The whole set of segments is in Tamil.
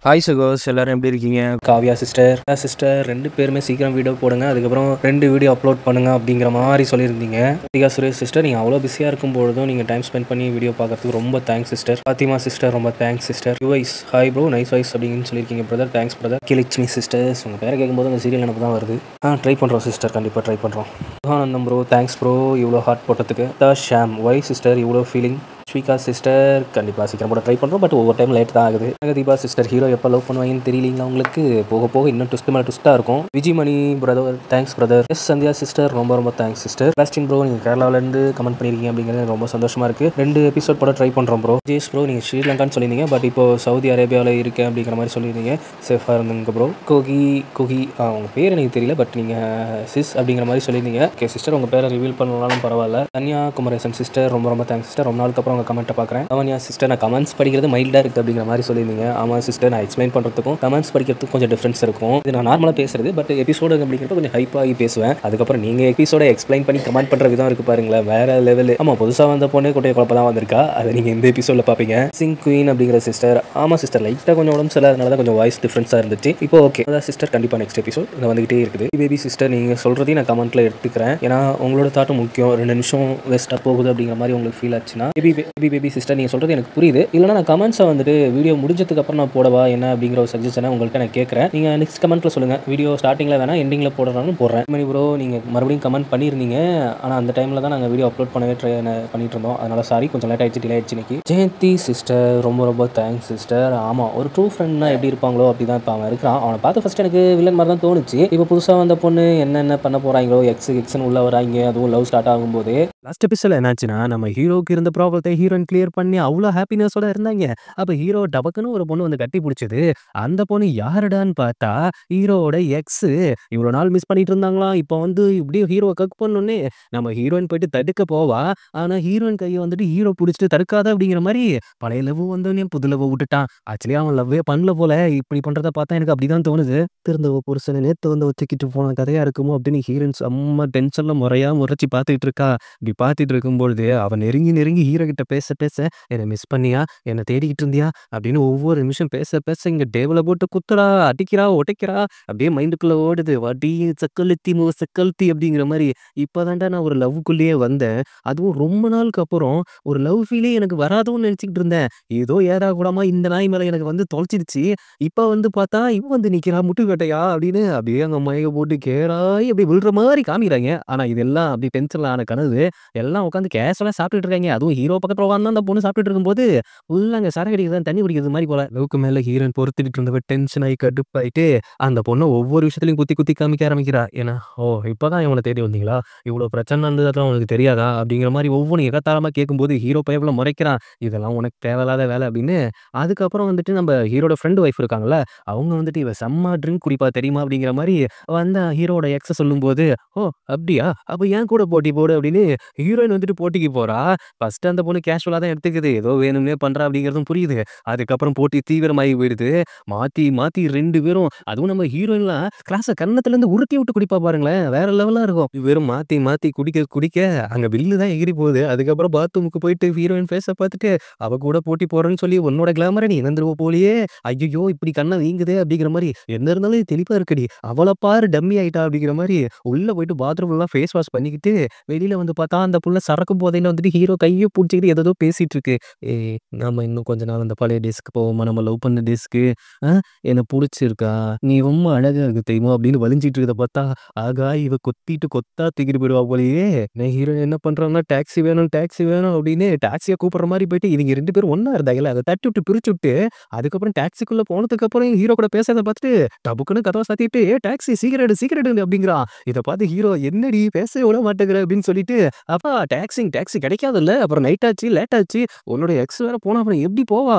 ஹாய் சகோஸ், எல்லாரும் எப்படி இருக்கீங்க? காவியா சிஸ்டர் 2 பேருமே சீக்கிரம் வீடியோ போடுங்க, அதுக்கப்புறம் 2 வீடியோ அப்லோட் பண்ணுங்க அப்படிங்கிற மாதிரி சொல்லியிருந்தீங்க. ராதிகா சுரேஷ் சிஸ்டர், நீங்கள் அவ்வளோ பிஸியாக இருக்கும்பொழுதும் நீங்கள் டைம் ஸ்பெண்ட் பண்ணி வீடியோ பார்க்கறதுக்கு ரொம்ப தேங்க்ஸ் சிஸ்டர். பாத்திமா சிஸ்டர், ரொம்ப thanks sister. Uwais hi bro, nice voice அப்படின்னு சொல்லியிருக்கீங்க பிரதர், தேங்க்ஸ் பிரதர். கிளிச்மி சிஸ்டர்ஸ், உங்கள் பேரை கேட்கும்போது அந்த சீரியல் எனக்கு தான் வருது. ட்ரை பண்ணுறோம் சிஸ்டர், கண்டிப்பாக ட்ரை பண்ணுறோம். சுகானந்தம் ப்ரோ, தேங்க்ஸ் ப்ரோ இவ்வளோ ஹார்ட் போட்டதுக்கு. த ஷாம் ஒய் சிஸ்டர் இவ்வளோ ஃபீலிங். ஸ்வீகா சிஸ்டர், கண்டிப்பாக சீக்கிரம் போட ட்ரை பண்ணுறோம், பட் ஒவ்வொரு டைம் லேட் தான் ஆகுது. தீபா சிஸ்டர், ஹீரோ எப்போ லவ் பண்ணுவாங்கன்னு தெரியலீங்களா உங்களுக்கு? போக போக இன்னும் ட்விஸ்ட் மேலே ட்விஸ்ட்டாக இருக்கும். Vijimani brother, thanks brother. S Sandhya sister, ரொம்ப ரொம்ப தேங்க்ஸ் சிஸ்டர். பிளாஸ்டின் ப்ரோ, நீங்கள் கேரளாவிலேருந்து கமெண்ட் பண்ணியிருக்கீங்க அப்படிங்கிறது ரொம்ப சந்தோஷமாக இருக்குது. 2 எபிசோட் போட ட்ரை பண்ணுறோம் ப்ரோ. ஜேஸ் ப்ரோ, நீங்கள் ஸ்ரீலங்கான்னு சொல்லியிருந்தீங்க, பட் இப்போ சவுதி அரேபியாவில் இருக்கேன் அப்படிங்கிற மாதிரி சொல்லியிருந்தீங்க. சேஃபாக இருந்துங்க ப்ரோ. கோகி உங்கள் பேர் எனக்கு தெரியல, பட் நீங்கள் சிஸ் அப்படிங்கிற மாதிரி சொல்லியிருந்தீங்க. ஓகே சிஸ்டர், உங்கள் பேரை ரிவீல் பண்ணலாலும் பரவாயில்ல. தன்யா குமரேசன் சிஸ்டர், ரொம்ப ரொம்ப தேங்க்ஸ் சிஸ்டர். ரொம்ப நாளுக்கு அப்புறம் உங்கள் கமெண்ட்டை பார்க்குறேன். அவன்யா சிஸ்டர், நான் கமெண்ட்ஸ் படிக்கிறது மைல்டாக இருக்குது அப்படிங்கிற மாதிரி சொல்லியிருந்தீங்க. ஆமாம் சிஸ்டர், நான் எக்ஸ்பிளைன் பண்ணுறதுக்கும் கமெண்ட்ஸ் படிக்கிறதுக்கும் கொஞ்சம் டிஃப்ரென்ஸ் இருக்கும். இது நான் நார்மலாக பேசுறது, பட் எபிசோடு அப்படிங்கிறப்ப கொஞ்சம் ஹைப்பாகி பேசுவேன். அதுக்கப்புறம் நீங்கள் எபிசோட எக்ஸ்பிளைன் பண்ணி கமெண்ட் பண்ணுற விதம் இருக்குது பாருங்களேன், வேற லெவல். ஆமாம், புதுசாக வந்த பொண்ணு கொட்டைய குழப்பம் தான் வந்திருக்கா, அதை நீங்கள் இந்த எபிசோடில் பார்ப்பீங்க. சிங் குயின் அப்படிங்கிற சிஸ்டர், ஆமாம் சிஸ்டர், லைட்டாக கொஞ்சம் உடம்பு சரியில்லாதனால தான் கொஞ்சம் வாய்ஸ் டிஃப்ரென்ஸாக இருந்துச்சு. இப்போ ஓகே அதான் சிஸ்டர், கண்டிப்பாக நெக்ஸ்ட் எபிசோட் வந்துகிட்டே இருக்குது. பேபி சிஸ்டர், நீங்கள் சொல்கிறதையும் நான் கமெண்ட்டில் எடுத்துக்கிறேன், ஏன்னா உங்களோட தாட்டும் முக்கியம். 2 நிமிஷம் வேஸ்ட்டாக போகுது அப்படிங்கிற மாதிரி உங்களுக்கு ஃபீல் ஆச்சுன்னா பேபி சிஸ்டர், நீங்கள் சொல்கிறது எனக்கு புரியுது. இல்லைனா நான் கமெண்ட்ஸை வந்துட்டு வீடியோ முடிஞ்சதுக்கு அப்புறம் நான் போடவா என்ன அப்படிங்கிற ஒரு சஜஷனை உங்கள்கிட்ட நான் கேட்குறேன். நீங்கள் நெக்ஸ்ட் கமெண்ட்டில் சொல்லுங்கள். வீடியோ ஸ்டார்டிங்கில் வேணா எண்டிங்கில் போடுறாலும் போடுறேன். மணி ப்ரோ, நீங்கள் மறுபடியும் கமெண்ட் பண்ணியிருந்தீங்க, ஆனால் அந்த டைமில் தான் நாங்கள் வீடியோ அப்லோட் பண்ணவே பண்ணிட்டு இருந்தோம், அதனால் சாரி, கொஞ்சம் லேட் ஆகிடுச்சு, டிலே ஆகிடுச்சு இன்னைக்கு. ஜெயந்தி சிஸ்டர், ரொம்ப ரொம்ப தேங்க்ஸ் சிஸ்டர். ஆமாம், ஒரு ட்ரூ ஃப்ரெண்ட்னா எப்படி இருப்பாங்களோ அப்படி தான் இப்போ அவன் இருக்கிறான். அவனை பார்த்து ஃபஸ்ட் எனக்கு வில்லன் மாதிரி தான் தோணுச்சு. இப்போ புதுசாக வந்த பொண்ணு என்னென்ன பண்ண போகிறாங்களோ, எக்ஸ்னு உள்ள வராங்க, அதுவும் லவ் ஸ்டார்ட் ஆகும்போது. லாஸ்ட் எபிசோட்ல என்னாச்சுன்னா, நம்ம ஹீரோக்கு இருந்த ப்ராப்ளத்தை ஹீரோயின் கிளியர் பண்ணி அவ்வளோ ஹாப்பினஸோட இருந்தாங்க. அப்போ ஹீரோ டபக்குன்னு ஒரு பொண்ணு வந்து கட்டி பிடிச்சது. அந்த பொண்ணு யாருடான்னு பார்த்தா ஹீரோவோட எக்ஸ். இவ்வளோ நாள் மிஸ் பண்ணிட்டு இருந்தாங்களாம். இப்போ வந்து இப்படியே ஹீரோவை கக் பண்ணோன்னே நம்ம ஹீரோயின் போயிட்டு தடுக்க போவா. ஆனால் ஹீரோயின் கையை வந்துட்டு ஹீரோ பிடிச்சிட்டு தடுக்காத அப்படிங்கிற மாதிரி பழைய லவ் வந்தோடனே புது லவ் விட்டுட்டான். ஆக்சுவலி அவன் லவ்வே பண்ணல போல. இப்படி பண்ணுறத பார்த்தா எனக்கு அப்படிதான் தோணுது. திருந்த புருஷனை நேற்று வந்து வச்சுக்கிட்டு போன கதையா இருக்குமோ அப்படின்னு ஹீரோயின் செம்ம டென்ஷன்ல முறைச்சி பார்த்துட்டு இருக்கா. இப்படி பார்த்துட்டு இருக்கும்பொழுது அவன் நெருங்கி ஹீரோ கிட்ட பேச என்னை மிஸ் பண்ணியா, என்னை தேடிக்கிட்டு இருந்தியா அப்படின்னு ஒவ்வொரு நிமிஷம் பேச இங்க டேபிளை போட்டு குத்துறா, அடிக்கிறா, உடைக்கிறா. அப்படியே மைண்டுக்குள்ள ஓடுது, வடி செக்கல்த்தி அப்படிங்கிற மாதிரி. இப்போதான்டா நான் ஒரு லவ்க்குள்ளேயே வந்தேன். அதுவும் ரொம்ப நாளுக்கு அப்புறம் ஒரு லவ் ஃபீலே எனக்கு வராதுன்னு நினச்சிக்கிட்டு இருந்தேன். ஏதோ ஏதா கூடமா இந்த நாய் மேலே எனக்கு வந்து தொலைச்சிடுச்சு. இப்போ வந்து பார்த்தா இவன் வந்து நிற்கிறா முட்டுக்கட்டையா அப்படின்னு அப்படியே அங்கே மயக போட்டு கேராய் அப்படி விழுற மாதிரி காமிக்கிறாங்க. ஆனால் இதெல்லாம் அப்படி டென்ஷனில் ஆன கனவு. எல்லாம் உட்காந்து கேஷுவலாக சாப்பிட்டுட்டு இருக்காங்க. அதுவும் ஹீரோ பக்கத்தில் உட்காந்து அந்த பொண்ணு சாப்பிட்டுட்டு இருக்கும்போது ஃபுல்லாக அங்கே சரக்கு அடிக்கிறது, தண்ணி குடிக்கிறது மாதிரி போல. லவ்க்கு மேலே ஹீரோயின் பொறுத்துக்கிட்டு இருந்தவ டென்ஷன் ஆகி கடுப்பாயிட்டு அந்த பொண்ணை ஒவ்வொரு விஷயத்துலையும் குத்தி காமிக்க ஆரம்பிக்கிறா. ஏன்னா, ஓ இப்போதான் இவனை தேடி வந்தீங்களா, இவ்வளோ பிரச்சனை இருந்ததுலாம் உனக்கு தெரியாதா அப்படிங்கிற மாதிரி ஒவ்வொன்றும் எகத்தாளமாக கேட்கும்போது ஹீரோ பயவில் முறைக்கிறான். இதெல்லாம் உனக்கு தேவையில்லாத வேலை அப்படின்னு. அதுக்கப்புறம் வந்துட்டு நம்ம ஹீரோட ஃப்ரெண்டு ஒய்ஃப் இருக்காங்கல்ல, அவங்க வந்துட்டு இவ செம்ம ட்ரிங்க் குடிப்பா தெரியுமா அப்படிங்கிற மாதிரி வந்த ஹீரோட எக்ஸை சொல்லும்போது, ஓ அப்படியா, அப்போ ஏன் கூட போட்டி போடு அப்படின்னு ஹீரோயின் வந்துட்டு போட்டிக்கு போறா. ஃபர்ஸ்ட் அந்த பொண்ணு கேஷுவலா தான் எடுத்துக்குது, ஏதோ வேணும்னே பண்றா அப்படிங்கிறதும் புரியுது. அதுக்கப்புறம் போட்டி தீவிரமாகி போயிடுது. மாத்தி 2 பேரும், அதுவும் நம்ம ஹீரோயின்லாம் கிளாஸை கன்னத்துல இருந்து உருட்டி விட்டு குடிப்பா பாருங்களேன், வேற லெவலா இருக்கும். வெறும் மாத்தி குடிக்க அங்க பில்லு தான் எகிரி போகுது. அதுக்கப்புறம் பாத்ரூமுக்கு போயிட்டு ஹீரோயின் ஃபேஸை பார்த்துட்டு அவ கூட போட்டி போறேன்னு சொல்லி உன்னோட கிளாமரை நீ இழந்துருவ போலியே, ஐயோ இப்படி கண்ணை வீங்குதே அப்படிங்கிற மாதிரி. என்ன இருந்தாலும் தெளிப்பா இருக்குடி, அவளை பாரு டம்மி ஆயிட்டா அப்படிங்கிற மாதிரி உள்ள போயிட்டு பாத்ரூம்லாம் ஃபேஸ் வாஷ் பண்ணிக்கிட்டு வெளியில வந்து பார்த்தா அந்த புள்ள சரக்கு போதையில வந்துட்டு ஹீரோ கையை பிடிச்சிக்கிட்டு ஏதோ பேசிட்டு இருக்கு. நாம இன்னும் கொஞ்ச நாள் அந்த பழைய டேஸ்க்கு போவோமா, நம்ம லவ் பண்ண டேஸ்க்கு, என்னை பிடிச்சிருக்கா, நீ ரொம்ப அழகா இருக்கு தெரியுமா அப்படின்னு வலிஞ்சிட்டு இருக்கிறத பார்த்தா, ஆகா இவ கொத்தா தூக்கிட்டு போயிடுவா போலயே. நான் ஹீரோ என்ன பண்றான்னா, டாக்ஸி வேணும் அப்படின்னு டாக்ஸியை கூப்பிடுற மாதிரி போயிட்டு இவங்க 2 பேரும் ஒன்னா இருந்தாங்கல்ல, அதை தட்டி விட்டு பிரிச்சு விட்டு அதுக்கப்புறம் டாக்ஸிக்குள்ள போனதுக்கு அப்புறம் ஹீரோ கூட பேசுறதை பார்த்துட்டு டபுக்குன்னு கதவை சாத்திட்டு, டாக்ஸி சீக்கிரம் அப்படிங்கிறான். இதை பார்த்து ஹீரோ என்னடி பேசவே விட மாட்டேங்கிற அப்படின்னு சொல்லிட்டு, அப்பா டாக்ஸி கிடைக்காதுல்ல, அப்புறம் நைட் ஆச்சு லேட் ஆச்சு, உன்னோட எக்ஸ் வேற போனா அப்புறம் எப்படி போவா,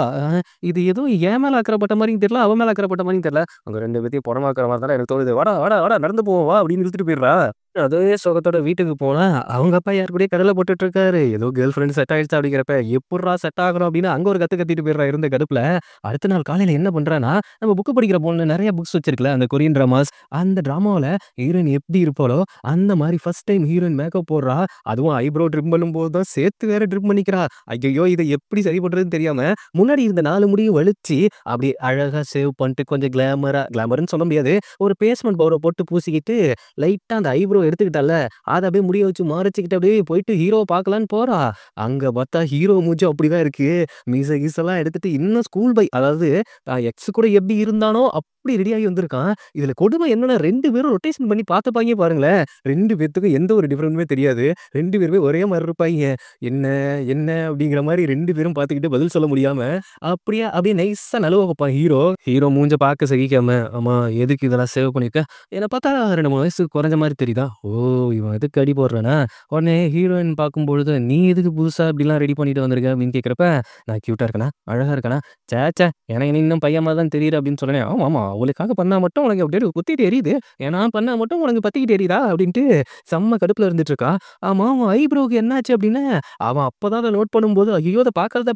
இது ஏதோ என் மேல அக்கறைப்பட்ட மாதிரியும் தெரியல, அவன் மேல அக்கறைப்பட்ட மாதிரியும் தெரியல, அவங்க 2 பேத்தையும் படமாக்குற மாதிரி தான் எனக்கு தோணுது. வாடா நடந்து போவா அப்படின்னு இழுத்துட்டு போயிடுறா. அதே சோகத்தோட வீட்டுக்கு போனா, அவங்க அப்பா யார் கூடயோ கடல போட்டுட்டு இருக்காரு. ஏதோ கேர்ள் ஃபிரெண்ட் செட் ஆயிடுச்சா அப்படிங்கிறப்ப, எப்புட்றா செட் ஆகுறோம் அப்படின்னு அங்க ஒரு கத்து கத்திட்டு போயிடுறான் இருந்த கடுப்புல. அடுத்த நாள் காலையில என்ன பண்றான்னா, நம்ம புக் படிக்கிற பொண்ணு நெறைய புக்ஸ் வச்சிருக்குல்ல, அந்த கொரியன் டிராமாஸ். அந்த டிராமாவுல ஹீரோயின் எப்படி இருப்பாளோ, அந்த மாரி ஃபர்ஸ்ட் டைம் ஹீரோயின் மேக்கப் போடுறா. அதுவும் ஐப்ரோ ட்ரிம் பண்ணும்போது தான் சேர்த்து வேற ட்ரிம் பண்ணிக்கிறா. ஐயய்யோ! இத எப்படி சரி பண்றதுன்னு தெரியாம, முன்னாடி இருந்த 4 முடியும் வலிச்சு, அப்படியே அழகா சேவ் பண்ணிட்டு கொஞ்சம் கிளாமர்ன்னு சொல்ல முடியாது. ஒரு பேஸ்மென்ட் பவுடர போட்டு பூசிக்கிட்டு லைட்டா அந்த ஐப்ரோ எடுத்துக்கிட்டால்ல, அத அப்படியே முடிய வச்சு மறைச்சுக்கிட்டு அப்படியே போயிட்டு ஹீரோவ பார்க்கலான்னு போறா. அங்க பார்த்தா ஹீரோ மூஞ்சி அப்படிதான் இருக்கு. மீச கீசலாம் எடுத்துட்டு இன்னும் ஸ்கூல் பாய் அதாவது தான் எக்ஸ் கூட எப்படி இருந்தானோ அப்படி ரெடி ஆகி வந்திருக்கான். இதுல கொடுமை என்னன்னா 2 பேரும் ரொட்டேஷன் பண்ணி பார்த்துப்பாய்ங்க பாருங்களேன். 2 பேத்துக்கும் எந்த ஒரு டிஃபரெண்ட்டுமே தெரியாது. 2 பேருமே ஒரே மாரி இருப்பாய்ங்க. என்ன என்ன அப்படிங்கிற மாரி 2 பேரும் பார்த்துக்கிட்டு பதில் சொல்ல முடியாம, அப்படியே நைஸா நழுவ வைப்பான் ஹீரோ. ஹீரோ மூஞ்ச பார்க்க சகிக்காம, "ஆமா எதுக்கு இதெல்லாம் சேவ் பண்ணியிருக்க?" என்ன பார்த்தா 2, 3 வயசு குறைஞ்ச மாரி தெரியுதா? ஓ! இவன் எதுக்கு அடி போடுறானா? உடனே ஹீரோயின் பார்க்கும்பொழுது, "நீ எதுக்கு புதுசா இப்படிலாம் ரெடி பண்ணிட்டு வந்திருக்க?" அப்படின்னு கேட்கிறப்ப, "நான் கியூட்டா இருக்கேனா? அழகா இருக்கேனா? ச்சே! எனக்கு நீ இன்னும் பையன் மாரி தான் தெரியிற" அப்படின்னு சொன்னோனே, "ஆமாமா அவளுக்காக பண்ணா மட்டும் உனக்கு அப்படியே குத்திட்டு எரியுது. நான் பண்ணா மட்டும் உனக்கு பத்திக்கிட்டு எரியுதா?" அப்படின்ட்டு செம்ம கடுப்புல இருந்துட்டு இருக்கா. ஆமா, உன் ஐப்ரோவுக்கு என்னாச்சு அப்படின்னு, அவன் அப்பதான் அத நோட் பண்ணும்போது, "ஐயய்யோ! அத பார்க்காத"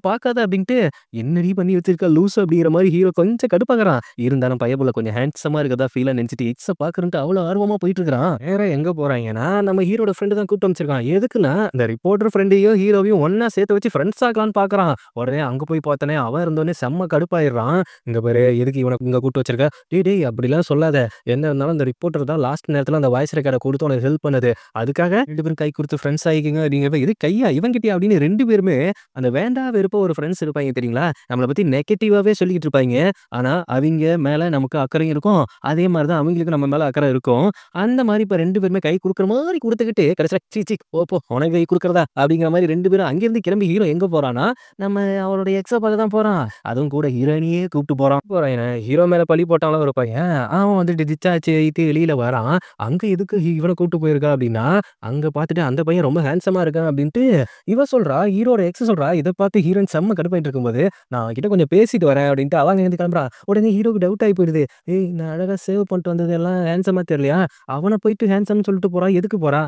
அப்படின்ட்டு, "என்னடி பண்ணி வச்சிருக்க லூசு" அப்படிங்கிற மாரி ஹீரோ கொஞ்சம் கடுப்பாகுறான். இருந்தாலும் பயப்புள்ள கொஞ்சம் ஹேண்ட்ஸமா இருக்கறதா ஃபீலா நெனச்சுட்டு எக்ஸ பார்க்கறன்ட்டு அவ்வளோ ஆர்வமா போயிட்டு இருக்கிறான். நேரா எங்க போறாய்ங்கன்னா, நம்ம ஹீரோட ஃப்ரெண்ட் தான் கூட்டு அனுப்பிச்சிருக்கான். எதுக்குன்னா, இந்த ரிப்போர்ட்டர் ஃப்ரெண்டையும், ஹீரோவையும் ஒண்ணா சேர்த்து வச்சு ஃப்ரெண்ட்ஸ் ஆக்கலான்னு பார்க்குறான். உடனே அங்க போய் பார்த்தோனே, அவன் இருந்தோனே செம்ம கடுப்பாயிடுறான். "இங்க பாரு, எதுக்கு இவன இங்க கூட்டு வச்சிருக்க? டேய் அப்படிலாம் சொல்லாத. என்ன இருந்தாலும் அந்த ரிப்போர்ட்டர் தான் லாஸ்ட் நேரத்துல அந்த வாய்ஸ் ரெக்கார்ட குடுத்து உனக்கு ஹெல்ப் பண்ணது. அதுக்காக 2 பேரும் கை குடுத்து ஃப்ரெண்ட்ஸ் ஆயிக்கங்க" அப்படிங்கிறப்ப, "எது கையா? இவன்கிட்டயா?" அப்படின்னு 2 பேருமே அந்த வேண்டா வெறுப்பா ஒரு ஃப்ரெண்ட்ஸ் இருப்பாய்ங்க தெரியுங்களா? நம்மள பத்தி நெகட்டிவாவே சொல்லிக்கிட்டு இருப்பாய்ங்க. ஆனா, அவிங்க மேல நமக்கு அக்கறையும் இருக்கும். அதே மாரி தான் அவங்களுக்கு நம்ம மேல அக்கறை இருக்கும். அந்த மாரி இப்ப 2 பேருமே கை குடுக்குற மாரி குடுத்துக்கிட்டு, கடைசில "சீ போ உனக்கு கை குடுக்குறதா?" அப்படிங்கிற மாரி 2 பேரும் அங்கேருந்து கிளம்பி ஹீரோ எங்க போறான்னா, நம்ம அவருடைய எக்ஸ பார்க்க தான் போறான். அதுவும் கூட ஹீரோயினையே கூப்ட்டு போறான். ஹீரோ மேல பழி போட்டான்ல ஒரு பையன், அவன் வந்துட்டு டிஸ்சார்ஜ் ஆயிட்டு வெளியில வரான். அங்க எதுக்கு இவன கூப்ட்டு போயிருக்கா அப்படின்னா, அங்க பார்த்துட்டு அந்த பையன் ரொம்ப ஹேண்ட்ஸமா இருக்கான் அப்படின்ட்டு இவ சொல்றா. ஹீரோட எக்ஸ் சொல்றா. இத பார்த்து ஹீரோயின் செம்ம கடுப்பாயிட்டு இருக்கும்போது, "நான் அவன்கிட்ட கொஞ்சம் பேசிட்டு வரேன்" அப்படின்ட்டு அவ அங்கேருந்து கிளம்புறா. உடனே ஹீரோக்கு டவுட் ஆயி போயிடுது. "ஏய் நான் அழகா சேவ் பண்ணிட்டு வந்தது எல்லாம் ஹேண்ட்ஸமா தெரியலையா? அவன போயிட்டு ஹேண்ட்ஸம்ன்னு சொல்லிட்டு போறா. எதுக்கு போறா?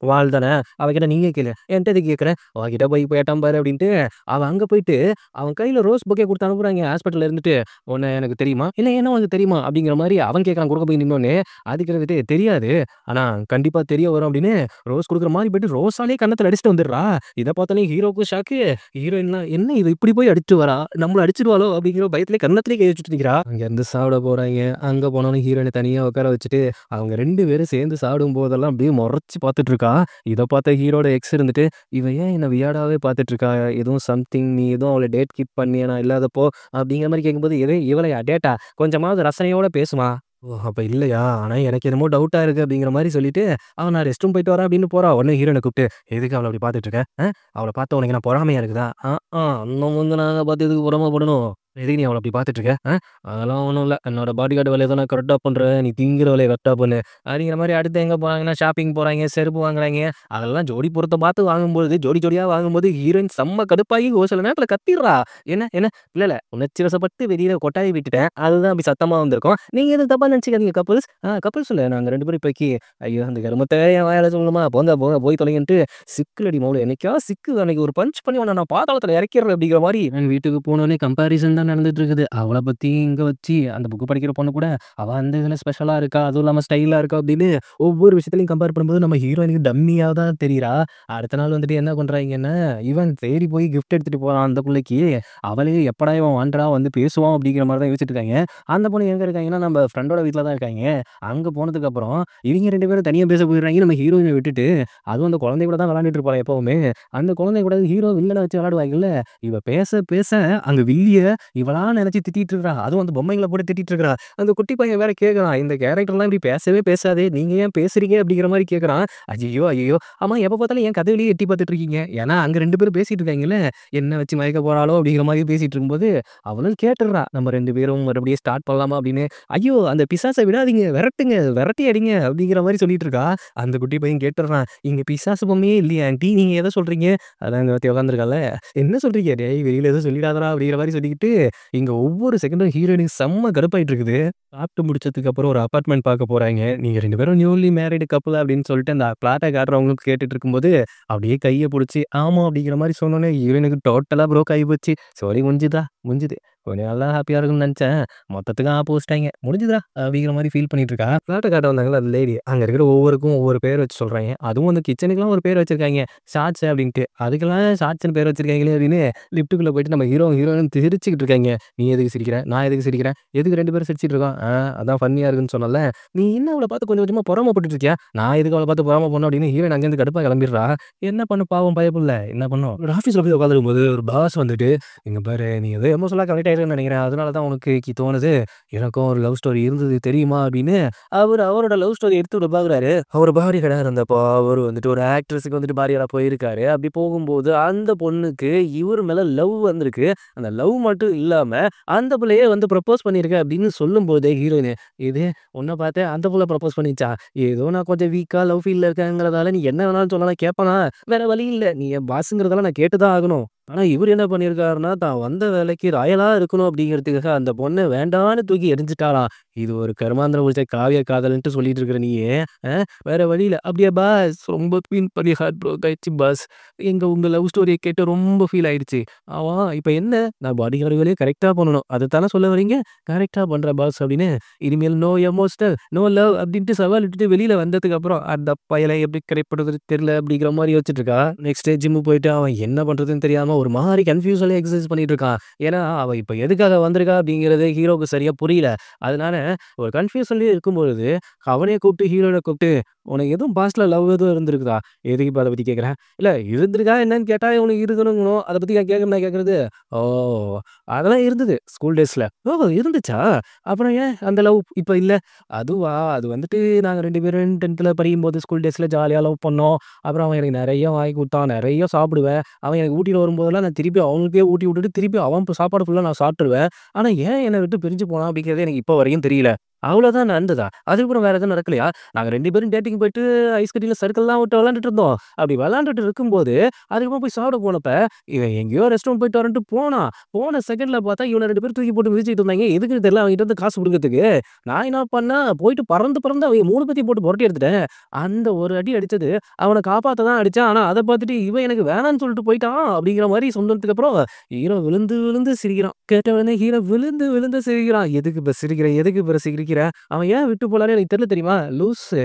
வால் தானே. அவகிட்ட நீயே கேளு. என்ட்ட எதுக்கு கேட்கிற? உன்கிட்ட போய் கேட்டான் பாரு" அப்படின்ட்டு அவ அங்க போயிட்டு அவன் கையில ரோஸ் பொக்கே குடுத்து அனுப்புறாய்ங்க ஹாஸ்பிட்டல்ல இருந்துட்டு. "உன்ன எனக்கு தெரியுமா? இல்ல என்ன உனக்கு தெரியுமா?" அப்படிங்கிற மாரி அவன் கேட்கறான் குறுக்க போய் நின்னோனே. அதுக்கு இருந்துட்டு "தெரியாது. ஆனா கண்டிப்பா தெரிய வரும்" அப்படின்னு ரோஸ் குடுக்குற மாரி போயிட்டு ரோஸாலே கன்னத்துல அடிச்சுட்டு வந்துடுறா. இத பார்த்தோனே ஹீரோக்கும் ஷாக்கு. ஹீரோயின்லாம் "என்ன இவ இப்படி போய் அடிச்சுட்டு வரா? நம்மள அடிச்சுருவாளோ?" அப்படிங்கிற பயத்திலே கன்னத்திலே கை வச்சுட்டு நிக்கிறா. அங்கேருந்து சாப்பிட போறாய்ங்க. அங்க போனோனே ஹீரோயின தனியா உட்கார வச்சுட்டு, அவங்க 2 பேரும் சேர்ந்து சாப்பிடும்போதெல்லாம் அப்படியே மொறச்சு பார்த்துட்டு இருக்கா. இத பார்த்த ஹீரோட எக்ஸ் இருந்துட்டு, "இவ ஏன் என்ன வியர்டாவே பார்த்துட்டு இருக்கா? எதுவும் சம்திங் நீ எதுவும் அவள டேட் கீப் பண்ணியா நான் இல்லாதப்போ?" அப்படிங்கிற மாரி கேட்கும்போது, "எது இவளையா டேட்டா? கொஞ்சமாவது ரசனையோட பேசுமா." "ஓ! அப்ப இல்லையா? ஆனா எனக்கு என்னமோ டவுட்டா இருக்கு." அப்படிங்கிற மாரி சொல்லிட்டு, "நான் ரெஸ்ட் ரூம் போயிட்டு வரேன்" அப்படின்னு போறா. உடனே ஹீரோயின கூப்பிட்டு, "எதுக்கு அவள அப்படி பார்த்துட்டு இருக்க? அவள பார்த்தா உனக்கு என்ன பொறாமையா இருக்குதா?" இன்னும் வந்து நாங்க பார்த்து எதுக்கு பொறாமப்படணும்? எதுக்கு நீ அவள அப்படி பார்த்துட்டு இருக்க? அதெல்லாம் ஒண்ணும் இல்ல. என்னோட பாடி கார்ட் வேலைய தான் நான் கரெக்ட்டா பண்றேன். நீ திங்கிற வேலைய கரெக்ட்டா பண்ணு." அப்படிங்கிற மாரி அடுத்து எங்க போறாங்கன்னா, ஷாப்பிங் போறாய்ங்க, செருப்பு வாங்குறாய்ங்க. அதெல்லாம் ஜோடி பொருத்தம் பார்த்து வாங்கும்போது, ஜோடி ஜோடியா வாங்கும்போது ஹீரோயின் செம்ம கடுப்பாகி ஒரு சில நேரத்தில கத்திர்றா. "என்ன என்ன? இல்ல. உணர்ச்சி வசப்பட்டு வெளியில கொட்டாவி விட்டுட்டேன். அதுதான் அப்படி சத்தமா வந்திருக்கும். நீங்க எதுவும் தப்பா நினைச்சுக்காதீங்க கப்புல்ஸ். கப்புல்ஸ் இல்ல. நாங்க 2 பேரும் இப்போதைக்கு" ஐயோ! அந்த கருமத்த என் வாயால சொல்லணுமா? போங்க போய் தொலைங்கன்ட்டு, "சிக்குலடி மவளே! என்னைக்காவது சிக்கு. அன்னைக்கு ஒரு பஞ்ச் பண்ணி உன்ன நான் பாதாளத்தில இறக்கிறேன்" அப்படிங்கிற மாரி என் வீட்டுக்கு போனோனே கம்பேரிசன் தான் நடந்துட்டு இருக்குது. அவள பத்தி இங்க வச்சு, அந்த புக் படிக்கிற பொண்ணு கூட, அவ அந்த இதுல ஸ்பெஷலா இருக்கா, அதுவும் இல்லாம ஸ்டைலா இருக்கா அப்படின்னு ஒவ்வொரு விஷயத்துலயும் கம்பேர் பண்ணும்போது நம்ம ஹீரோயினுக்கு டம்மியா தான் தெரியிறா. அடுத்த நாள் வந்துட்டு என்ன பண்றாய்ங்கன்னா, இவன் தேடி போய் கிஃப்ட் எடுத்துட்டு போறான் அந்த புள்ளைக்கு. அவளே எப்படா இவன் வந்து பேசுவான் அப்படிங்கிற மாரி தான் யோசிச்சுட்டு இருக்காய்ங்க. அந்த பொண்ணு எங்க இருக்காங்கன்னா, நம்ம ஃப்ரெண்டோட வீட்ல தான் இருக்காய்ங்க. அங்க போனதுக்கப்புறம் இவங்க 2 பேரும் தனியா பேச போயிடுறாய்ங்க. நம்ம ஹீரோயின விட்டுட்டு. அதுவும் அந்த குழந்தை கூட தான் விளையாண்டுட்டு இருப்பா எப்பவுமே. அந்த குழந்தை கூட ஹீரோ வில்லன வச்சு விளையாடுவாய்ங்கல்ல. இவ பேச அந்த வில்லிய இவளா நெனச்சு திட்டிட்டு இருக்கா. அதுவும் அந்த பொம்மைங்கள போட்டு திட்டிட்டு இருக்கா. அந்த குட்டி பையன் வேற கேட்கறான். "இந்த கேரக்டர்லாம் இப்படி பேசவே பேசாதே. நீங்க ஏன் பேசுறீங்க?" அப்படிங்கிற மாரி கேட்கறான். ஐயய்யோ! ஆமா எப்ப பார்த்தாலும் ஏன் கதவுலயே எட்டி பார்த்துட்டு இருக்கீங்க? ஏன்னா அங்க 2 பேரும் பேசிட்டு இருக்காய்ங்கல்ல. என்ன வச்சு மயக்க போறாளோ அப்படிங்கிற மாரி பேசிட்டு இருக்கும்போது, அவளும் கேட்டுர்றா. "நம்ம 2 பேரும் மறுபடியும் ஸ்டார்ட் பண்ணலாமா?" அப்படின்னு. "ஐயோ! அந்த பிசாச விடாதீங்க. விரட்டுங்க. விரட்டி அடிங்க." அப்படிங்கிற மாரி சொல்லிட்டு இருக்கா. அந்த குட்டி பையன் கேட்டுர்றான். "இங்க பிசாசு பொம்மையே இல்லையே ஆன்டி. நீங்க எத சொல்றீங்க?" அதான் அங்க ஒருத்தி உட்காந்துருக்கால்ல. "என்ன சொல்றீங்க? டேய் வெளியில எதுவும் சொல்லிடாதடா" அப்படிங்கிற மாரி சொல்லிக்கிட்டு இங்க ஒவ்வொரு செகண்டும் ஹீரோயினுக்கு செம்ம கடுப்பாயிட்டு இருக்குது. சாப்பிட்டு முடிச்சதுக்கு அப்புறம் ஒரு அபார்ட்மெண்ட் பார்க்க போறாய்ங்க. நீங்க 2 பேரும் நியூலி மேரிட் கப்புல் அப்படின்னு சொல்லிட்டு அந்த பிளாட்ட காட்டுறவங்களுக்கு கேட்டுட்டு இருக்கும்போது, அப்படியே கைய புடிச்சு ஆமா அப்படிங்கிற மாரி சொன்னோனே ஹீரோயினுக்கு டோட்டலா ப்ரோக் ஆகி போச்சு. சரி முடிஞ்சுதா முடிஞ்சுது. கொஞ்ச நாள் தான் ஹேப்பியா இருக்கும்னு நெனச்சேன். மொத்தத்துக்கு ஆப்போசிட்டாய்ங்க. முடிஞ்சுதுடா அப்படிங்கிற மாரி ஃபீல் பண்ணிட்டு இருக்கா. பிளாட்ட காட்ட வந்தாங்கல்ல அந்த லேடி. அங்க இருக்கிற ஒவ்வொருக்கும் ஒவ்வொரு பேர் வச்சு சொல்றாய்ங்க. அதுவும் அந்த கிச்சனுக்குலாம் ஒரு பேர் வச்சிருக்காய்ங்க. ஷார்ட்ஸ் அப்படின்ட்டு. அதுக்கெல்லாம் ஷார்ட்ஸ்ன்னு பேர் வச்சிருக்காய்ங்களே அப்படின்னு லிஃப்ட்டுக்குள்ள போயிட்டு நம்ம ஹீரோயின் சிரிச்சுக்கிட்டு இருக்காய்ங்க. நீ எதுக்கு சிரிக்கிற? நான் எதுக்கு சிரிக்கிறேன்? எதுக்கு 2 பேரும் சிரிச்சுட்டு இருக்கோம்? அதான் ஃபன்னியா இருக்குன்னு சொன்னேன்ல. நீ என்ன அவள பார்த்து கொஞ்சம் கொஞ்சமா பொறாமப்பட்டுட்டு இருக்கியா? நான் எதுக்கு அவள பார்த்து பொறாம பண்ணணும் அப்படின்னு ஹீரோயின் அங்கேருந்து கடுப்பா கிளம்பிடுறா. என்ன பண்ணும் பாவம் பயப்புள்ள. என்ன பண்ணும்? ஒரு ஆஃபீஸ்ல போய் உட்காந்துருக்கும்போது ஒரு பாஸ் வந்துட்டு, "இங்க பாரு நீ ஏதோ எமோஷனலா கனெக்ட் ஆயிருக்கன்னு நினைக்கிறேன். அதனால தான் உனக்கு தோணுது. எனக்கும் ஒரு லவ் ஸ்டோரி இருந்தது தெரியுமா?" அப்படின்னு அவரோட லவ் ஸ்டோரி எடுத்து விட பார்க்குறாரு. அவர் பாடி கடை இருந்தப்போ அவரு வந்துட்டு ஒரு ஆக்ட்ரஸுக்கு வந்துட்டு பாடியாரா போயிருக்காரு. அப்படி போகும்போது அந்த பொண்ணுக்கு இவர் மேல லவ் வந்திருக்கு. அந்த லவ் மட்டும் இல்லாம அந்த புள்ளையே வந்து ப்ரப்போஸ் பண்ணியிருக்கு அப்படின்னு சொல்லும்போதே ஹீரோயின், "இது உன்ன பார்த்து அந்த புள்ள ப்ரப்போஸ் பண்ணிச்சா? ஏதோ நான் கொஞ்சம் வீக்கா லவ் ஃபீல்ல இருக்கேங்கிறதால நீ என்ன வேணாலும் சொல்லலாம் கேட்பனா? வேற வழி இல்ல. நீ என் பாஸ்ங்கிறதால நான் கேட்டு தான் ஆகணும்." ஆனா இவரு என்ன பண்ணியிருக்காருன்னா, தான் வந்த வேலைக்கு ராயலா இருக்கணும் அப்படிங்கிறதுக்காக அந்த பொண்ண வேண்டான்னு தூக்கி எறிஞ்சுட்டாளாம். இது ஒரு கருமாந்திரம் புடிச்ச காவிய காதல்ன்ட்டு சொல்லிட்டு இருக்கிற நீயி, அ வேற வழி இல்ல. "அப்படியா பாஸ்? ரொம்ப ஃபீல் பண்ணி ஹார்ட் ப்ரோக் ஆயிடுச்சு பாஸ். உங்க லவ் ஸ்டோரிய கேட்டு ரொம்ப ஃபீல் ஆயிடுச்சு. ஆமா இப்ப என்ன? நான் பாடிகார்டு வேலைய கரெக்ட்டா பண்ணணும். அதத்தானே சொல்ல வர்றீங்க? கரெக்ட்டா பண்றேன் பாஸ்" அப்படின்னு இனிமேல் நோ எமோஷனல், நோ லவ் அப்படின்ட்டு சவால் விட்டுட்டு வெளியில வந்ததுக்கு அப்புறம், அந்த பயல எப்படி கரைப்படுத்துறது தெரியல அப்படிங்கிற மாரி யோசிச்சுட்டு இருக்கா. நெக்ஸ்ட் டே ஜிம் போயிட்டு அவன் என்ன பண்றதுன்னு தெரியாம ஒரு மாரி கன்ஃப்யூஷன்ல எக்சர்சைஸ் பண்ணிட்டு இருக்கான். ஏன்னா, அவ இப்ப எதுக்காக வந்திருக்கா அப்படிங்கிறது ஹீரோவுக்கு சரியா புரியல. அதனால ஒரு கன்ஃப்யூஷன்லயே இருக்கும்பொழுது, அவனே கூப்பிட்டு ஹீரோயின கூப்பிட்டு, "உனக்கு எதுவும் பாஸ்ட்ல லவ் எதுவும் இருந்திருக்குதா? எதுக்கு இப்ப அத பத்தி கேட்குற? இல்ல இருந்திருக்கா என்னன்னு கேட்டா உனக்கு இருக்கணுங்கணும். அத பத்தி கேட்கணும்னா கேட்கறது?" "ஓ! அதெல்லாம் இருந்தது ஸ்கூல் டேஸ்ல." "ஓ! இருந்துச்சா? அப்புறம் ஏன் அந்த லவ் இப்ப இல்ல?" "அதுவா? அது வந்துட்டு நாங்க 2 பேரும் 10த்ல படிக்கும்போது ஸ்கூல் டேஸ்ல ஜாலியா லவ் பண்ணோம். அப்புறம் அவன் எனக்கு நெறைய வாங்கி குடுத்தான். நெறைய சாப்பிடுவேன். அவன் எனக்கு ஊட்டிட்டு வரும்போதெல்லாம் நான் திருப்பி அவனுக்கே ஊட்டி விட்டுட்டு, திருப்பி அவன் சாப்பாடு ஃபுல்லா நான் சாப்பிட்டுருவேன். ஆனா ஏன் என்ன விட்டு பிரிஞ்சு போனான் அப்படிங்கிறது எனக்கு இப்ப வரையும் தெரியல." அவ்வளோதான் நடந்ததா? அதுக்கப்புறம் வேற எதுவும் நடக்கலையா? நாங்க 2 பேரும் டேட்டிங் போயிட்டு ஐஸ் கட்டியில சர்க்கிள்லாம் விட்டு விளையாண்டுட்டு இருந்தோம். அப்படி விளையாண்டுட்டு இருக்கும்போது, அதுக்கப்புறம் போய் சாப்பிட போனப்ப, இவன் எங்கேயோ ரெஸ்ட் ரூம் போயிட்டு வரேன்ட்டு போனான். போன செகண்ட்ல பார்த்தா இவன 2 பேரும் தூக்கி போட்டு மிதிச்சுட்டு இருந்தாய்ங்க. எதுக்குன்னு தெரியல அவன்கிட்ட இருந்து காசு புடுங்கறதுக்கு. நான் என்ன பண்ணேன், போயிட்டு பறந்து பறந்து அவைங்க 3 பேத்தையும் போட்டு புரட்டி எடுத்துட்டேன். அந்த ஒரு அடி அடிச்சது, அவன காப்பாத்த தான் அடிச்சேன். ஆனா அத பார்த்துட்டு இவன் எனக்கு வேணான்னு சொல்லிட்டு போயிட்டான் அப்படிங்கிற மாரி சொன்னதுக்கு அப்புறம், ஹீரோ விழுந்து விழுந்து சிரிக்கிறான். கேட்ட உடனே ஹீரோ விழுந்து விழுந்து சிரிக்கிறான். "எதுக்கு இப்ப சிரிக்கிற? எதுக்கு இப்ப சிரிக்கிற? அவன் ஏன் விட்டு போனான்னு எனக்கு தெரியல தெரியுமா? லூசு.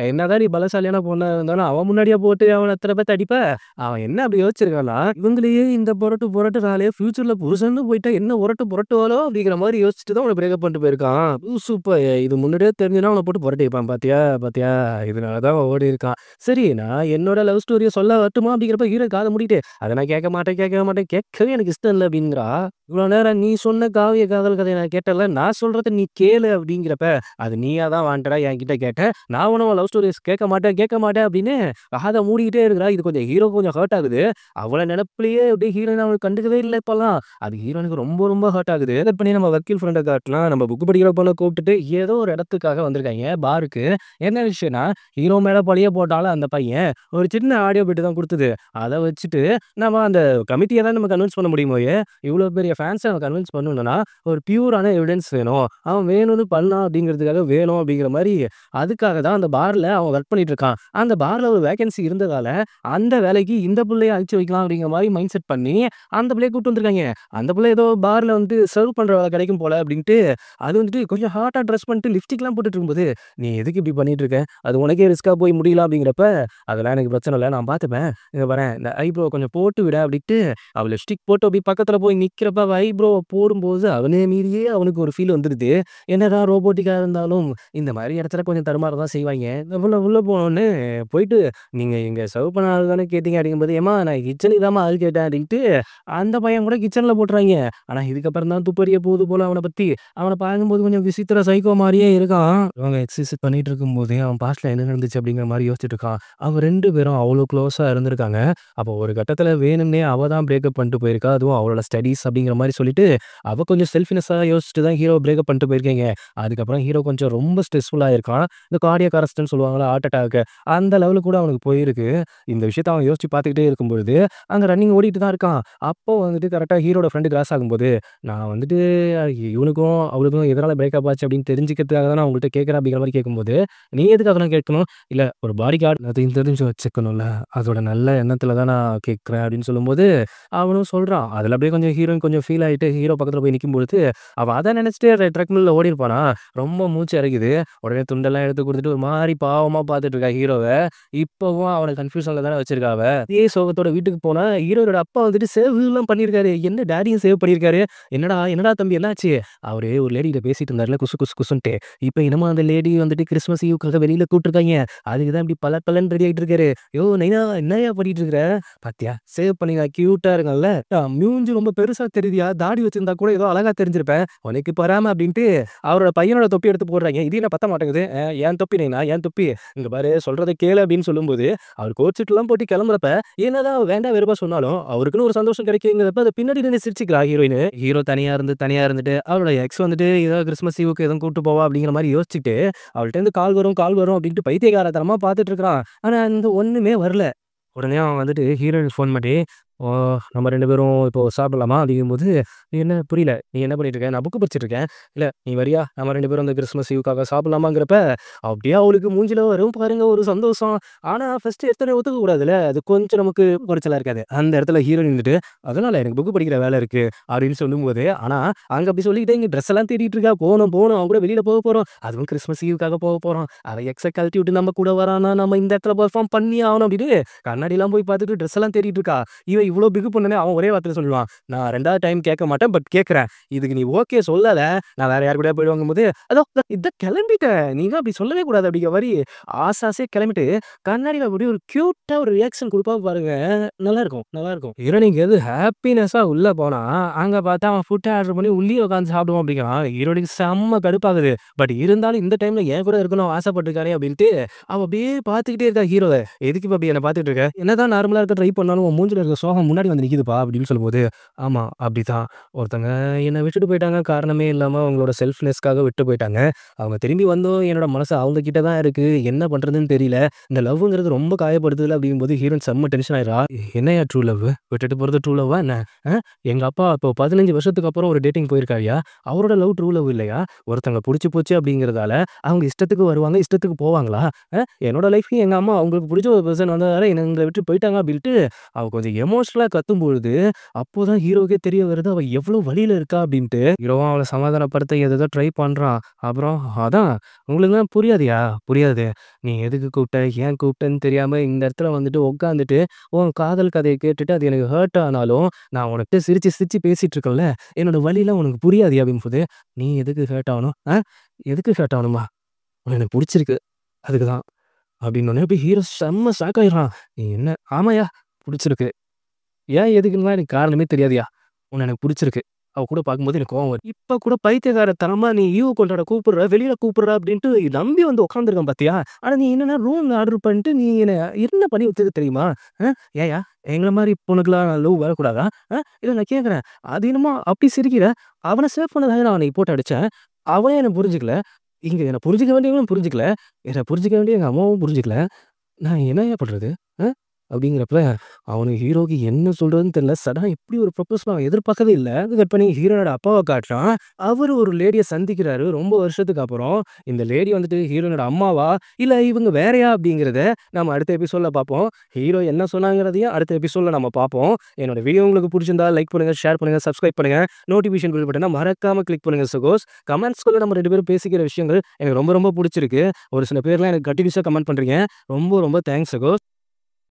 என்னதான் நீ பலசாலியான பொண்ணா இருந்தாலும், அவன் முன்னாடியே போட்டு அவன எத்தன பேத்த அடிப்ப? அவன் என்ன அப்படி யோசிச்சிருக்கான்னா, இவங்களையே இந்த புரட்டு புரட்டுறாளே, ஃபியூச்சர்ல புருஷன்னு போயிட்டா என்ன உரட்டு புரட்டுவாளோ அப்படிங்கிற மாரி யோசிச்சுட்டு தான் அவன பிரேக்கப் பண்ணிட்டு போயிருக்கான். லூசு பய இது முன்னாடியே தெரிஞ்சுனா அவன போட்டு புரட்டியிருப்பான். பாத்தியா? பாத்தியா? இதனால தான் அவன் ஓடியிருக்கான். சரி நான் என்னோட லவ் ஸ்டோரிய சொல்ல வரட்டுமா? அப்படிங்கிறப்ப ஹீரோ காத மூடிட்டு, "அத நான் கேட்க மாட்டேன், கேட்கவே மாட்டேன். கேட்கவே எனக்கு இஷ்டம் இல்ல" அப்படிங்கிறா. இவ்வளோ நேரம் நீ சொன்ன காவிய காதல் கதைய நான் கேட்டேன்ல, நான் சொல்றத நீ கேளு அப்படிங்கிறப்ப, அது நீயா தான் வாண்டடா என்கிட்ட கேட்ட. நான் ஒண்ணும் உன் லவ் ஸ்டோரீஸ் கேட்க மாட்டேன், கேட்க மாட்டேன் அப்படின்னு காத மூடிக்கிட்டே இருக்கிறா. இது கொஞ்சம் ஹீரோக்கு கொஞ்சம் ஹர்ட் ஆகுது. அவள நெனப்பிலேயே அப்படியே ஹீரோயின் அவனுக்கு கண்டுக்கவே இல்ல இப்பல்லாம். அது ஹீரோயினுக்கு ரொம்ப ரொம்ப ஹர்ட் ஆகுது. கட் பண்ணி நம்ம வக்கீல் ஃப்ரெண்ட காட்டுனா, நம்ம புக் படிக்கிற பொண்ண கூப்பிட்டுட்டு ஏதோ ஒரு இடத்துக்காக வந்திருக்காய்ங்க பாருக்கு. என்ன விஷயம்னா, ஹீரோ மேல பழிய போட்டாலும் அந்த பையன் ஒரு சின்ன ஆடியோ பிட் தான் குடுத்தது. அத வச்சுட்டு நம்ம அந்த கமிட்டிய தான் நம்ம கன்வின்ஸ் பண்ண முடியுமோயே, இவ்ளோ பெரிய ஃபேன்ஸ நம்ம கன்வின்ஸ் பண்ணணும்னா, ஒரு பியூரான எவிடன்ஸ் வேணும். அவன் வேணும்னு பண்ணான் அப்படிங்கிறதுக்காக வேணும் அப்படிங்கிற மாரி, அதுக்காக தான் அந்த பார்ல அவன் வொர்க் பண்ணிட்டு இருக்கான். அந்த பார்ல ஒரு வேக்கன்சி இருந்ததால, அந்த வேலைக்கு இந்த புள்ளைய அழைச்சு வைக்கலாம் அப்படிங்கிற மாரி மைண்ட் செட் பண்ணி, அந்த புள்ளைய கூட்டு வந்திருக்காய்ங்க. அந்த புள்ள ஏதோ பார்ல வந்து சர்வ் பண்ற வேலை கிடைக்கும் போல அப்படின்ட்டு, அது வந்துட்டு கொஞ்சம் ஹாட்டா டிரெஸ் பண்ணிட்டு லிப்ஸ்டிக்லாம் போட்டுட்டு இருக்கும்போது, "நீ எதுக்கு இப்படி பண்ணிட்டு இருக்க? அது உனக்கே ரிஸ்க்கா போய் முடியல" அப்படிங்கிறப்ப, "அதெல்லாம் எனக்கு பிரச்சனை இல்ல. நான் பார்த்துப்பேன். இங்க பாரேன், இந்த ஐப்ரோ கொஞ்சம் போட்டு விட" அப்படின்ட்டு, அவ லிப்ஸ்டிக் போட்டு அப்படி பக்கத்துல போய் நிக்கிறப்ப, அவ ஐப்ரோவ போடும்போது அவன மீறியே அவனுக்கு ஒரு ஃபீல் வந்துருது. என்னதான் ரோபோட்டிக்கா இருந்தாலும், இந்த மாரி இடத்துல கொஞ்சம் தடுமாற தான் செய்வாய்ங்க. உள்ள உள்ள போனோனே போயிட்டு, "நீங்க இங்க சர்வ் பண்ண ஆள் தானே கேட்டீங்க?" அப்படிங்கும்போது, "ஏம்மா நான் கிச்சனுக்கு தாம்மா ஆள் கேட்டேன்" அப்படின்ட்டு, அந்த பையன் கூட கிச்சன்ல போட்டுறாய்ங்க. ஆனா இதுக்கப்புறம் தான் துப்பறிய போகுது போல அவன பத்தி. அவன பார்க்கும்போது கொஞ்சம் விசித்திர சைக்கோ மாரியே இருக்கான். அவங்க எக்ஸர்சைஸ் பண்ணிட்டு இருக்கும்போதே, அவன் பாஸ்ட்ல என்ன நடந்துச்சு அப்படிங்கிற மாரி யோசிச்சுட்டு இருக்கான். அவங்க 2 பேரும் அவ்ளோ க்ளோஸா இருந்திருக்காங்க. அப்போ ஒரு கட்டத்துல வேணும்னே அவ தான் பிரேக்கப் பண்ணிட்டு போயிருக்கா. அதுவும் அவளோட ஸ்டடீஸ் அப்படிங்கிற மாரி சொல்லிட்டு, அவ கொஞ்சம் செல்ஃபினஸ்ஸா யோசிச்சுட்டு தான் ஹீரோவ பிரேக்கப் பண்ணிட்டு போயிருக்காய்ங்க. அதுக்கப்புறம் ஹீரோ கொஞ்சம் ரொம்ப ஸ்ட்ரெஸ்ஃபுல்லா இருக்கான். இந்த கார்டியாக் அரெஸ்ட்ன்னு சொல்லுவாங்கல்ல, ஹார்ட் அட்டாக் அந்த லெவலுக்கு கூட அவனுக்கு போயிருக்கு. இந்த விஷயத்த அவன் யோசிச்சு பார்த்துக்கிட்டே இருக்கும்பொழுது, அங்க ரன்னிங் ஓடிட்டு தான் இருக்கான். அப்போ வந்துட்டு கரெக்ட்டா ஹீரோட ஃப்ரெண்ட் கிராஸ் ஆகும்போது, நான் வந்துட்டு இவனுக்கும் அவளுக்கும் எதனால பிரேக்கப் ஆச்சு அப்படின்னு தெரிஞ்சுக்கிறதுக்காக தான் நான் உங்கள்ட்ட கேட்கிறேன் அப்படிங்கிற மாரி கேட்கும்போது, நீ எதுக்கு அதெல்லாம் கேட்கணும்? இல்ல ஒரு பாடி கார்ட் அதையும் தெரிஞ்சு வச்சுக்கணும்ல. அதோட நல்ல எண்ணத்துல தான் நான் கேட்கிறேன் அப்படின்னு சொல்லும்போது, அவனும் சொல்றான். அதுல அப்படியே கொஞ்சம் ஹீரோயின் கொஞ்சம் ஃபீல் ஆயிட்டு ஹீரோ பக்கத்துல போய் நிக்கும்பொழுது, அவன் அத நினைச்சுட்டு ட்ரெட்மில்ல ஓடியிருப்பானா, ரொம்ப மூச்சு இறைக்குது. உடனே துண்டெல்லாம் எடுத்து குடுத்துட்டு ஒரு மாரி பாவமா பார்த்துட்டு இருக்கா ஹீரோவ. இப்பவும் அவன கன்ஃப்யூஷன்ல தானே வச்சிருக்கா அவ. இதே சோகத்தோட வீட்டுக்கு போனா, ஹீரோயோட அப்பா வந்துட்டு சேவ்லாம் பண்ணியிருக்காரு. என்ன டாடியும் சேவ் பண்ணியிருக்காரு. என்னடா என்னடா தம்பி என்னாச்சு? அவரு ஒரு லேடிகிட்ட பேசிட்டு இருந்தார்ல குசு குசு குசுன்ட்டு. இப்ப என்னமோ அந்த லேடி வந்துட்டு கிறிஸ்மஸ் ஈவுக்காக வெளியில கூப்ட்டுருக்காய்ங்க. அதுக்கு தான் இப்படி பலன்னு ரெடி ஆயிட்டு இருக்காரு. யோவ் நைனா என்னய்யா பண்ணிட்டு இருக்கிற? பாத்தியா சேவ் பண்ணினா கியூட்டா இருக்கான்ல. மூஞ்சி ரொம்ப பெருசா தெரியுதுயா. தாடி வச்சிருந்தா கூட ஏதோ அழகா தெரிஞ்சிருப்பேன். உனக்கு பொறாம அப்படின்ட்டு அவரோட பையனோட தொப்பி எடுத்து போடுறாய்ங்க. இது என்ன பத்த மாட்டேங்குது. என் தொப்பி நைனா என் தொப்பி. இங்க பாரு சொல்றத கேளு அப்படின்னு சொல்லும்போது, அவர் கோச்சுட்டுலாம் போட்டு கிளம்புறப்ப, என்னதான் வேண்டாம் வெறுப்பா சொன்னாலும், அவருக்குன்னு ஒரு சந்தோஷம் கிடைக்குங்கிறப்ப அத பின்னாடி நின்னு சிரிச்சுக்கிறா ஹீரோயின். ஹீரோ தனியா இருந்துட்டு, அவளோட எக்ஸ் வந்துட்டு ஏதோ கிறிஸ்மஸ் ஈவுக்கு எதுவும் கூட்டு போவா அப்படிங்கிற மாரி யோசிச்சுட்டு, அவள்ட்டருந்து கால் வரும் அப்படின்ட்டு பைத்தியக்காரத்தனமா பார்த்துட்டு இருக்கிறான். ஆனா, அந்த ஒண்ணுமே வரல. உடனே அவன் வந்துட்டு ஹீரோயினுக்கு ஃபோன் பண்ணி, "ஓ நம்ம 2 பேரும் இப்போ சாப்பிடலாமா?" அப்படிங்கும்போது, "என்ன புரியல. நீ என்ன பண்ணிட்டு இருக்க?" "நான் புக் படிச்சுட்டு இருக்கேன்." "இல்ல நீ வரியா? நம்ம 2 பேரும் அந்த கிறிஸ்மஸ் ஈவுக்காக சாப்பிடலாமாங்கிறப்ப" அப்படியே அவளுக்கு மூஞ்சில வரும் பாருங்க ஒரு சந்தோஷம். ஆனா ஃபர்ஸ்ட்டு எடுத்தோனே ஒத்துக்க கூடாதுல்ல. அது கொஞ்சம் நமக்கு குறைச்சலா இருக்காது. அந்த இடத்துல ஹீரோயின் இருந்துட்டு, "அதனால எனக்கு புக் படிக்கிற வேலை இருக்கு." அப்படின்னு சொல்லும்போது, ஆனா அங்க அப்படி சொல்லிக்கிட்டே இங்க ட்ரெஸ் எல்லாம் தேடிட்டு இருக்கா. போணும் அவன் கூட வெளியில போறோம். அதுவும் கிறிஸ்மஸ் ஈவுக்காக போறோம். அவன் எக்ஸ கழட்டி விட்டு நம்ம கூட வரான்னா, நம்ம இந்த இடத்துல பெர்ஃபார்ம் பண்ணியே ஆகணும் அப்படின்னு கண்ணாடிலாம் போய் பார்த்துட்டு ட்ரெஸ் எல்லாம் தேடிட்டு இருக்கா. இவன் இவ்ளோ பிகு பண்ணோனே அவன் ஒரே வார்த்தையில சொல்லுவான். "நான் 2வது டைம் கேட்க மாட்டேன். பட் கேட்கிறேன். இதுக்கு நீ ஓகே சொல்லல, நான் வேற யார் கூடயா போயிடுவாங்கும்போது, அதோ இதோ கிளம்பிட்டேன். நீலாம் அப்படி சொல்லவே கூடாது." அப்படிங்கிற மாரி ஆசையா கிளம்பிட்டு கண்ணாடில அப்படியே ஒரு கியூட்டா ஒரு ரியாக்ஷன் குடுப்பா பாருங்க. நல்லாருக்கும். ஹீரோயினுக்கு எது ஹாப்பினஸ்ஸா உள்ள போனா, அங்க பார்த்தா அவன் ஃபுட் ஆர்டர் பண்ணி உள்ளேயே உட்கார்ந்து சாப்பிடுவான் அப்படிங்கிறான். ஹீரோயினுக்கு செம்ம கடுப்பாகுது. பட் இருந்தாலும் இந்த டைம்ல என் கூட இருக்கணும் ஆசைப்பட்டுருக்கானே அப்படின்ட்டு, அவ அப்படியே பார்த்துக்கிட்டே இருக்கா ஹீரோவ. "எதுக்கு இப்ப அப்படி என்ன பார்த்துட்டு இருக்க? என்னதான் நார்மலா இருக்க ட்ரை பண்ணாலும் உன் மூஞ்சில இருக்க சோகம் முன்னாடி வந்து நிக்குதுப்பா" அப்படின்னு சொல்லும்போது, "ஆமா அப்படித்தான். ஒருத்தங்க என்ன விட்டுட்டு போயிட்டாங்க. காரணமே இல்லாம அவங்களோட செல்ஃப்னஸ்க்காக விட்டு போயிட்டாங்க. அவங்க திரும்பி வந்தும் என்னோட மனசு அவங்க கிட்ட தான் இருக்கு. என்ன பண்றதுன்னு தெரியல. இந்த லவ்வுங்கிறது ரொம்ப காயப்படுத்துதுல." அப்படிங்கும்போது ஹீரோயின் செம்ம டென்ஷன் ஆயிடுறா. "என்னய்யா ட்ரூ லவ்? விட்டுட்டு போறது ட்ரூ லவ்வா என்ன? எங்க அப்பா இப்போ 15 வருஷத்துக்கு அப்புறம் ஒரு டேட்டிங் போயிருக்காருய்யா. அவரோட லவ் ட்ரூ லவ் இல்லையா? ஒருத்தங்கள புடிச்சு போச்சு அப்படிங்கிறதால அவங்க இஷ்டத்துக்கு வருவாங்க, இஷ்டத்துக்கு போவாங்களா? என்னோட லைஃப்லயும் எங்க அம்மா அவங்களுக்கு புடிச்ச ஒரு பெர்சன் வந்ததால எங்கள விட்டு போயிட்டாங்க." அப்படின்ட்டு அவ கொஞ்சம் எமோஷனலா கத்தும்பொழுது, அப்போதான் ஹீரோவுக்கே தெரிய வருது அவ எவ்வளோ வலியில இருக்கா அப்படின்ட்டு. ஹீரோவும் அவள சமாதானப்படுத்த ஏதேதோ ட்ரை பண்றான். அப்புறம் அதான் "உங்களுக்குலாம் புரியாதுயா, புரியாது. நீ எதுக்கு கூப்பிட்ட? ஏன் கூப்பிட்டன்னு தெரியாம இந்த இடத்துல வந்துட்டு உட்காந்துட்டு, உன் காதல் கதைய கேட்டுட்டு அது எனக்கு ஹர்ட் ஆனாலும், நான் உனக்கிட்ட சிரிச்சு சிரிச்சு பேசிட்டு இருக்கேன்ல, என்னோட வலிலாம் உனக்கு புரியாதுயா." அப்படிங்கும்போது, "நீ எதுக்கு ஹர்ட் ஆகணும்? எதுக்கு ஹர்ட் ஆகணுமா? உன்ன எனக்கு புடிச்சிருக்கு. அதுக்கு தான்." அப்படின்னோனே அப்படியே ஹீரோ செம்ம ஷாக் ஆயிடுறான். "நீ என்ன?" "ஆமாய்யா புடிச்சிருக்கு." "ஏன் எதுக்குன்னுலாம் எனக்கு காரணமே தெரியாதுய்யா. உன்ன எனக்கு புடிச்சிருக்கு. அவ கூட பார்க்கும்போது எனக்கு கோவம் வருது. இப்ப கூட பைத்தியக்காரத்தனமா நீ ஈவ் கொண்டாட கூப்பிடுற, வெளியில கூப்பிடுற அப்படின்ட்டு நம்பி வந்து உட்கார்ந்துருக்கேன் பார்த்தியா? ஆனா நீ என்னன்னா ரூம்ல ஆர்டர் பண்ணிட்டு நீ என்ன பண்ணி வச்சிருக்க தெரியுமா? ஏன்யா எங்கள மாரி பொண்ணுக்கெல்லாம் லவ் வரக்கூடாதா? இல்ல நான் கேட்கிறேன். அது என்னமோ அப்படி சிரிக்கிற? அவன சேவ் பண்ணதுக்காக நான் அன்னைக்கு போட்டு அடிச்சேன். அவனே என்ன புரிஞ்சுக்கல. இங்க என்ன புரிஞ்சுக்க வேண்டியவங்களும் புரிஞ்சுக்கல. என்ன புரிஞ்சுக்க வேண்டிய எங்க அம்மாவும் புரிஞ்சுக்கல. நான் என்னய்யா பண்றது? அ? அப்படிங்கிறப்ப அவனுக்கு ஹீரோக்கு என்ன சொல்றதுன்னு தெரியல. சடனா இப்படி ஒரு ப்ரொபோசல் அவன் எதிர்பார்க்கவே இல்ல. கட் பண்ணி ஹீரோனோட அப்பாவ காட்டுறான். அவரு ஒரு லேடிய சந்திக்கிறாரு ரொம்ப வருஷத்துக்கு அப்புறம். இந்த லேடி வந்துட்டு ஹீரோனோட அம்மாவா? இல்ல இவங்க வேறயா? அப்படிங்கிறத நம்ம அடுத்த எபிசோட்ல பார்ப்போம். ஹீரோ என்ன சொன்னாங்கிறதையும் அடுத்த எபிசோட்ல நம்ம பார்ப்போம். என்னோட வீடியோ உங்களுக்கு புடிச்சிருந்தா லைக் பண்ணுங்க, ஷேர் பண்ணுங்க, சப்ஸ்கிரைப் பண்ணுங்க. நோட்டிஃபிகேஷன் பெல் பட்டன மறக்காம கிளிக் பண்ணுங்க சகோஸ். கமெண்ட்ஸ்குள்ள நம்ம 2 பேரும் பேசிக்கிற விஷயங்கள் எனக்கு ரொம்ப ரொம்ப புடிச்சிருக்கு. ஒரு சில பேர்லாம் எனக்கு கன்டினியூஸா கமெண்ட் பண்றீங்க. ரொம்ப ரொம்ப தேங்க்ஸ் சகோஸ்.